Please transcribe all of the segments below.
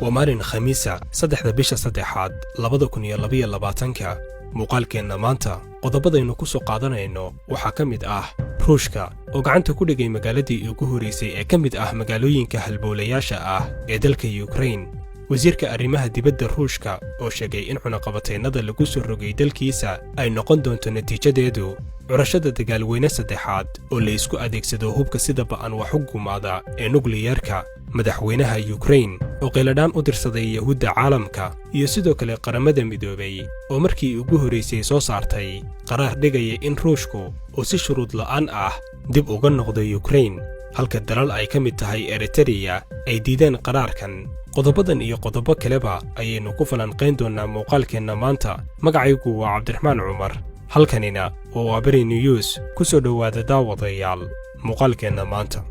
ومارين خميسة saddexda bisha saddexaad 2022 muuqaalkeenna maanta qodobadaynu ku soo qaadanayno waxaa ka mid ah ruushka oo gacanta ku dhigay magaaladii ugu horeysay ee ka mid ah magaalooyinka halbowlayaasha ah ee dalka Ukraine. wasiirka arrimaha dibadda ruushka oo sheegay in cunaqabataynada lagu soo rogay dalkiisa ay noqon doonto natiijadeedu curashada dagaalweyne saddexaad oo la isku adeegsado hubka sida ba'an wax u gumaada ee nukliyarka. madaxweynaha Ukraine oo qeeladhaan u dirsaday yahuudda caalamka iyo sidoo kale qaramada midoobay oo markii ugu horeysay soo saartay qaraar dhigaya in ruushku oo si shuruud la'aan ah dib uga noqdo Ukraine, halka dalal ay ka mid tahay Eritrea ay diideen qaraarkan. qodobadan iyo qodobo kaleba ayaynu ku falanqayn doonaa muuqaalkeenna maanta. magacaygu waa Cabdiraxmaan Cumar, halkanina waa Abari News. ku soo dhowaada daawadayaal muuqaalkeenna maanta.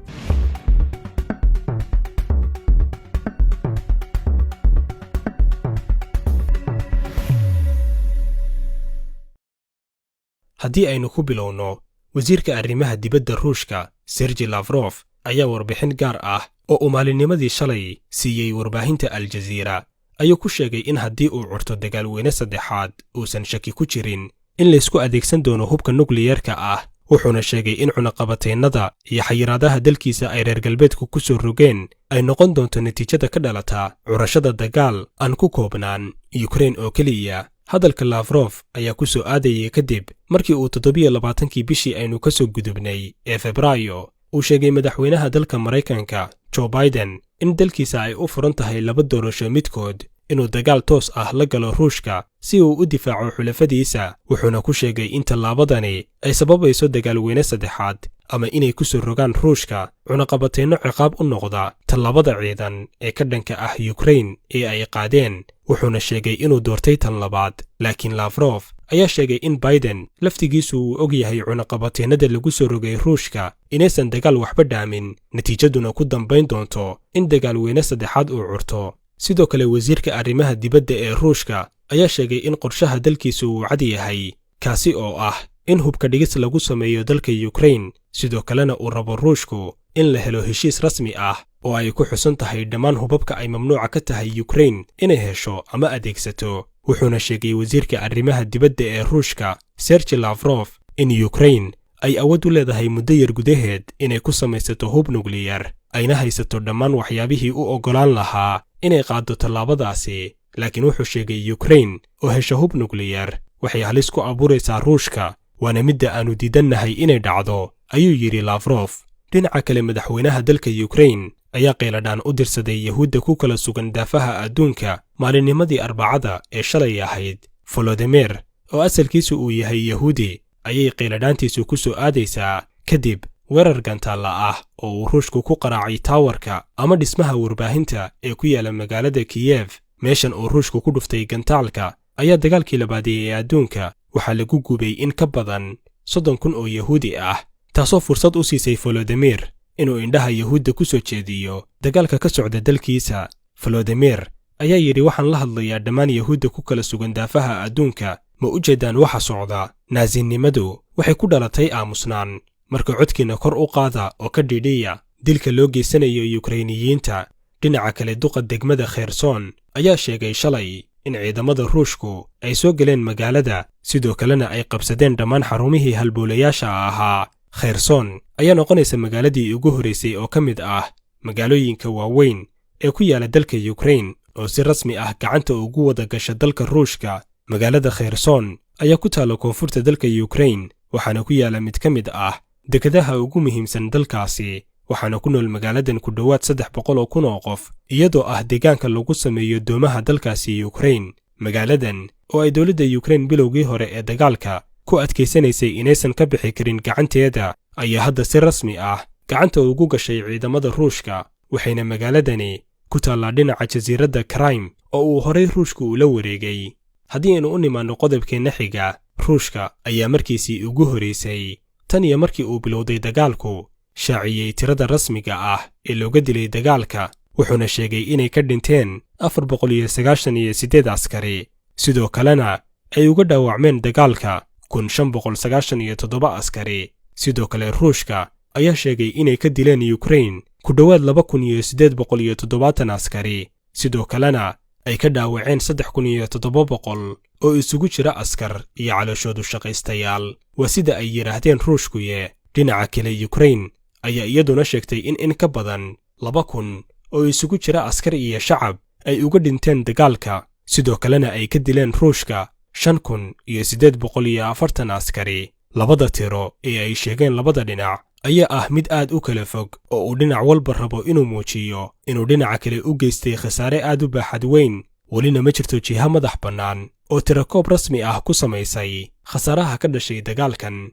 haddii aynu ku bilowno, wasiirka arrimaha dibadda ruushka Sergey Lavrov ayaa warbixin gaar ah oo uu maalinnimadii shalay siiyey warbaahinta Al Jazeera ayuu ku sheegay in haddii uu curto dagaalweyne saddexaad uusan shaki ku jirin in la isku adeegsan doono hubka nukliyarka ah. wuxuuna sheegay in cunaqabataynada iyo xayiraadaha dalkiisa ay reer galbeedku ku soo rogeen ay noqon doonto natiijada ka dhalata curashada dagaal aan ku koobnaan Ukraine oo keliya. hadalka Lavrov ayaa ku soo aadayay kadib markii uu 27kii bishii aynu ka soo gudubnay ee Febraayo uu sheegay madaxweynaha dalka Mareykanka Joe Biden in dalkiisa ay u furan tahay laba doorasho midkood, inuu dagaal toos ah la galo ruushka si uu u difaaco xulafadiisa. wuxuuna ku sheegay in tallaabadani ay sababayso dagaalweyne saddexaad ama inay ku soo rogaan ruushka cunaqabatayno ciqaab u noqda tallaabada ciidan ee ka dhanka ah Ukraine ee ay qaadeen. wuxuuna sheegay inuu doortay tan labaad, laakiin Lavrov ayaa sheegay in Biden laftigiisu uu og yahay cunaqabataynada lagu soo rogay ruushka inaysan dagaal waxba dhaamin, natiijaduna ku dambayn doonto in dagaalweyne saddexaad uu curto. sidoo kale wasiirka arrimaha dibadda ee ruushka ayaa sheegay in qorshaha dalkiisu uu cad yahay, kaasi oo ah in hubka dhigis lagu sameeyo dalka Ukraine, sidoo kalena uu rabo ruushku in la helo heshiis rasmi ah oo ay ku xusan tahay dhammaan hubabka ay mamnuuca ka tahay Ukraine inay hesho ama adeegsato. wuxuuna sheegay wasiirka arrimaha dibadda ee ruushka Sergey Lavrov in Ukraine ay awood u leedahay muddo yar gudaheed inay ku samaysato hub nukliyar, ayna haysato dhammaan waxyaabihii u oggolaan lahaa inay qaado tallaabadaasi. laakiin wuxuu sheegay Ukraine oo hesha hub nukliyar waxay halis ku abuuraysaa ruushka, waana midda aanu diidannahay inay dhacdo, ayuu yidhi Lavrov. dhinaca kale, madaxweynaha dalka Ukraine ayaa qeeladhaan u dirsaday yahuudda ku kala sugan daafaha adduunka maalinnimadii Arbacada ee shalay ahayd. Volodymyr oo asalkiisu uu yahay Yahuudi ayay qeeladhaantiisu ku soo aadaysaa kadib weerar gantaalla ah oo uu ruushku ku qaraacay taawarka ama dhismaha warbaahinta ee ku yaala magaalada Kiev. meeshan uu ruushku ku dhuftay gantaalka ayaa dagaalkii labaad ee adduunka waxaa lagu gubay in ka badan 30,000 oo Yahuudi ah, taasoo fursad u siisay Volodymyr inuu indhaha yahuudda ku soo jeediyo dagaalka ka socda dalkiisa. Volodymyr ayaa yidhi, waxaan la hadlayaa dhammaan yahuudda ku kala sugan daafaha adduunka, ma u jeedaan waxa socda? naasinimadu waxay ku dhalatay aamusnaan, marka codkiina kor u qaada oo ka dhidhiya dilka loo geysanayo Ukrainiyiinta. dhinaca kale, duqa degmada Kherson ayaa sheegay shalay in ciidamada ruushku ay soo galeen magaalada, sidoo kalena ay qabsadeen dhammaan xarumihii halbowlayaasha ahaa. Kherson ayaa noqonaysa magaaladii ugu horeysay oo ka mid ah magaalooyinka waaweyn ee ku yaala dalka Ukraine oo si rasmi ah gacanta ugu wada gasha dalka ruushka. magaalada Kherson ayaa ku taala koonfurta dalka Ukraine, waxaana ku yaala mid ka mid ah dekedaha ugu muhiimsan dalkaasi, waxaana ku nool magaaladan ku dhowaad 300,000 oo qof, iyadoo ah deegaanka lagu sameeyo doomaha dalkaasi Ukraine. magaaladan oo ay dowladda Ukraine bilowgii hore ee dagaalka ku adkaysanaysay inaysan ka bixi karin gacanteeda ayaa hadda si rasmi ah gacanta ugu gashay ciidamada ruushka, waxayna magaaladani ku taallaa dhinaca jasiiradda Crimea oo uu horay ruushku ula wareegay. haddii aynu u nimaanno qodobkeenna xiga, ruushka ayaa markiisii ugu horeysay tan iyo markii uu bilowday dagaalku shaaciyey tirada rasmiga ah ee looga dilay dagaalka, wuxuuna sheegay inay ka dhinteen 498 askari, sidoo kalena ay uga dhaawacmeen dagaalka 597 askari. sidoo kale ruushka ayaa sheegay inay ka dileen Ukraine ku dhawaad 2870 askari, sidoo kalena ay ka dhaawaceen 3,700 oo isugu jira askar iyo calooshoodu shaqaystayaal. waa sida ay yidhaahdeen ruushkuye. dhinaca kale Ukraine ayaa iyaduna sheegtay in ka badan 2,000 oo isugu jira askar iyo shacab ay uga dhinteen dagaalka, sidoo kalena ay ka dileen Ruushka 5,840 askari. labada tiro ee ay sheegeen labada dhinac ayaa ah mid aad u kala fog oo uu dhinac walba rabo inuu muujiyo inuu dhinaca kale u geystay khasaare aad u baaxad weyn. welina ma jirto jiha madax bannaan oo tirakoob rasmi ah ku samaysay khasaaraha ka dhashay dagaalkan.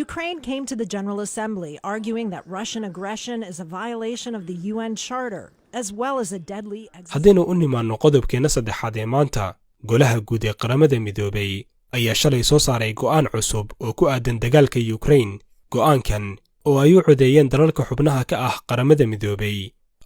Ukraine came to the General Assembly arguing that Russian aggression is a violation of the UN Charter, as well as a deadly... haddaynu u nimaanno qodobkeenna saddexaad ee maanta, golaha guud ee qaramada midoobay ayaa shalay soo saaray go'aan cusub oo ku aadan dagaalka Ukraine. go'aankan oo ay u codeeyeen dalalka xubnaha ka ah qaramada midoobay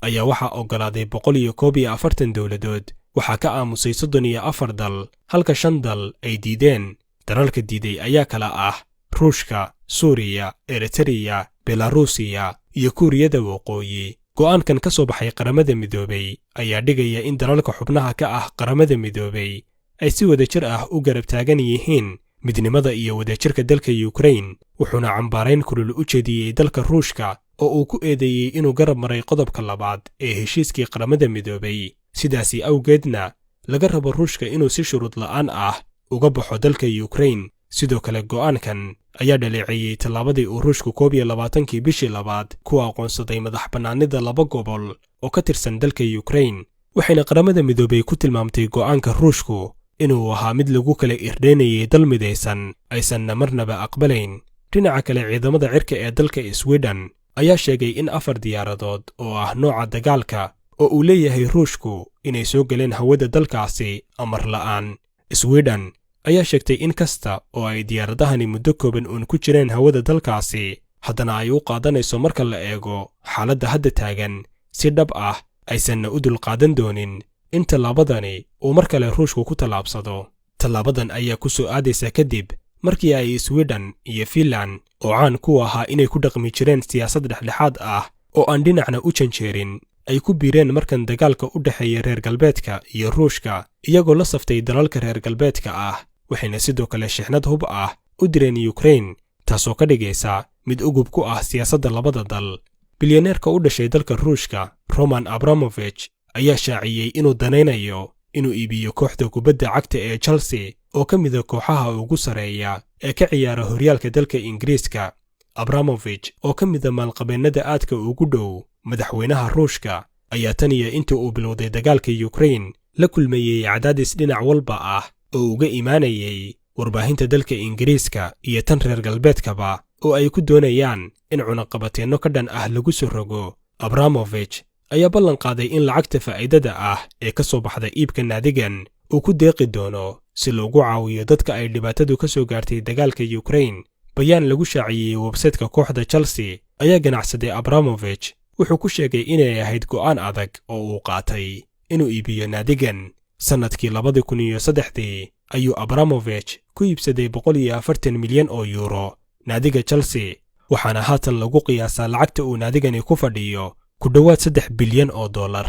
ayaa waxaa oggolaaday 141 dowladood. waxaa ka aamusay 34 dal, halka 5 dal ay diideen. dalalka diiday ayaa kala ah Ruushka, Suuriya, Eritrea, Belarusiya iyo Kuuriyada Waqooyi. go'aankan ka soo baxay qaramada midoobay ayaa dhigaya in dalalka xubnaha ka ah qaramada midoobay ay si wadajir ah u garab taagan yihiin midnimada iyo wadajirka dalka Ukraine, wuxuuna cambaarayn kulul u jeediyey dalka Ruushka oo uu ku eedeeyey inuu garab maray qodobka labaad ee heshiiskii qaramada midoobay. sidaasi awgeedna laga rabo Ruushka inuu si shuruud la'aan ah uga baxo dalka Ukraine. sidoo kale go'aankan ayaa dhaleeceeyey tallaabadii uu Ruushku 22 bishii labaad ku aqoonsaday madax bannaanida 2 gobol oo ka tirsan dalka Ukraine, waxayna qaramada midoobay ku tilmaamtay go'aanka Ruushku inuu ahaa mid lagu kala irdheynayay dal midaysan aysanna marnaba aqbalayn. dhinaca kale ciidamada cirka ee dalka Sweden ayaa sheegay in 4 diyaaradood oo ah nooca dagaalka oo uu leeyahay Ruushku inay soo galeen hawada dalkaasi amar la'aan. Sweden ayaa sheegtay in kasta oo ay diyaaradahani muddo kooban uun ku jireen hawada dalkaasi, haddana ay u qaadanayso marka la eego xaaladda hadda taagan si dhab ah aysanna u dulqaadan doonin in tallaabadani uu mar kale Ruushku ku tallaabsado. tallaabadan ayaa ku soo aadaysa kadib markii ay Sweden iyo Finland oo caan ku ahaa inay ku dhaqmi jireen siyaasad dhexdhexaad ah oo aan dhinacna u janjeerin ay ku biireen markan dagaalka u dhexeeya reer galbeedka iyo Ruushka, iyagoo la saftay dalalka reer galbeedka ah. waxayna sidoo kale shixnad hub ah u direen Ukraine, taasoo ka dhigaysa mid ugub ku ah siyaasadda labada dal. bilyaneerka u dhashay dalka Ruushka Roman Abramovich ayaa shaaciyey inuu danaynayo inuu iibiyo kooxda kubadda cagta ee Chelsea oo ka mid ah kooxaha ugu sareeya ee ka ciyaara horyaalka dalka Ingiriiska. Abramovich oo ka mid ah maalqabeennada aadka ugu dhow madaxweynaha Ruushka ayaa tan iyo intii uu bilowday dagaalka Ukraine la kulmayey cadaadis dhinac walba ah oo uga imaanayay warbaahinta dalka Ingiriiska iyo tan reer galbeedkaba oo ay ku doonayaan in cunaqabateenno ka dhan ah lagu soo rogo. Abramovich ayaa ballan qaaday in lacagta faa'iidada ah ee ka soo baxda iibka naadigan uu ku deeqi doono si loogu caawiyo dadka ay dhibaatadu ka soo gaartay dagaalka Ukraine. bayaan lagu shaaciyey websaytka kooxda Chelsea ayaa ganacsaday Abramovich wuxuu ku sheegay inay ahayd go'aan adag oo uu qaatay inuu iibiyo naadigan. sannadkii 2003 ayuu Abramovich ku iibsaday 140 milyan oo euro naadiga Chelsea, waxaana haatan lagu qiyaasaa lacagta uu naadigani ku fadhiyo ku dhowaad 3 bilyan oo dollar.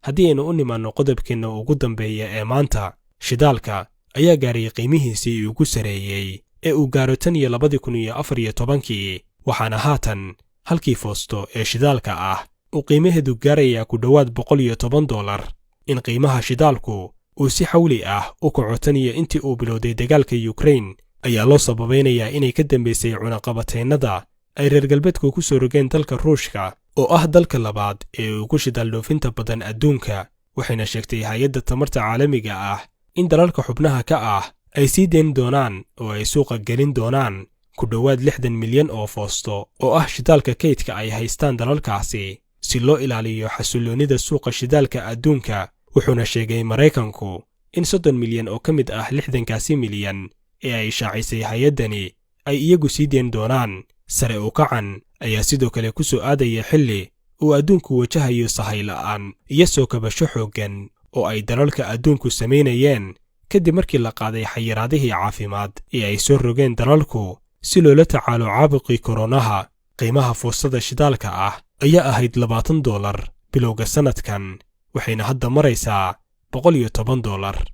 haddii aynu u nimaanno qodobkeenna ugu dambeeya ee maanta, shidaalka ayaa gaaray qiimihiisii ugu sareeyey ee uu gaaro tan iyo 2014, waxaana haatan halkii foosto ee shidaalka ah uu qiimaheedu gaarayaa ku dhowaad $110. in qiimaha shidaalku uu si xawli ah u kaco tan iyo intii uu bilowday dagaalka Ukraine ayaa loo sababaynayaa inay ka dambeysay cunaqabateennada ay reer galbeedku ku soo rogeen dalka Ruushka oo ah dalka labaad ee ugu shidaal dhoofinta badan adduunka. waxayna sheegtay hay'adda tamarta caalamiga ah in dalalka xubnaha ka ah ay sii deyn doonaan oo ay suuqa gelin doonaan ku dhowaad 60 milyan oo foosto oo ah shidaalka kaydka ay haystaan dalalkaasi si loo ilaaliyo xasilloonida suuqa shidaalka adduunka. wuxuuna sheegay Maraykanku in 30 milyan oo ka mid ah 60 milyan ee ay shaacisay hay'addani ay iyagu sii deyn doonaan. sare u kacan ayaa sidoo kale ku soo aadaya xilli uu adduunku wajahayo sahay la'aan iyo soo kabasho xooggan oo ay dalalka adduunku samaynayeen kadib markii la qaaday xayiraadihii caafimaad ee ay soo rogeen dalalku si loola tacaalo caabuqii koronaha. qiimaha fursada shidaalka ah ayaa ahayd $20 bilowga sanadkan, waxayna hadda maraysaa $110.